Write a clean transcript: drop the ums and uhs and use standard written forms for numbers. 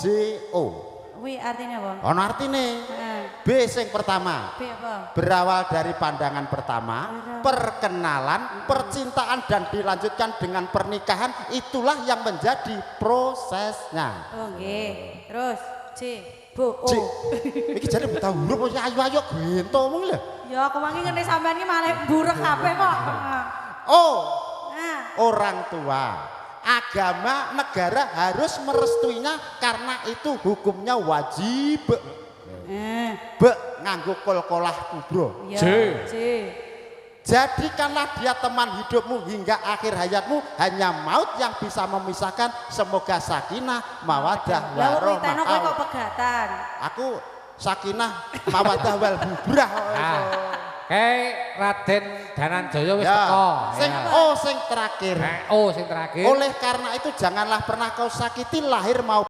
Jo. Kuwi artinya apa? Ono artine. B sing pertama. B apa? Berawal dari pandangan pertama, perkenalan, percintaan dan dilanjutkan dengan pernikahan, itulah yang menjadi prosesnya. Oh nggih. Terus C. Bu. C. Iki jare tahu huruf ayu-ayu gento mung lho. Ya aku mangi ngene sampean iki malah burek kabeh kok. O. Nah, Orang tua. Agama negara harus merestuinya karena itu hukumnya wajib. B nganggo kol-kolah kubro. ya. C. C. Jadikanlah dia teman hidupmu hingga akhir hayatmu, hanya maut yang bisa memisahkan. Semoga sakinah mawadah Lah kuwi warahmah. teno kowe kok pegatan. Aku sakinah mawadah wal hubrah. Kayak Raden Dananjaya wis Ya, teko. sing Ya. oh sing terakhir. Oh sing terakhir. Oleh karena itu janganlah pernah kau sakiti lahir maupun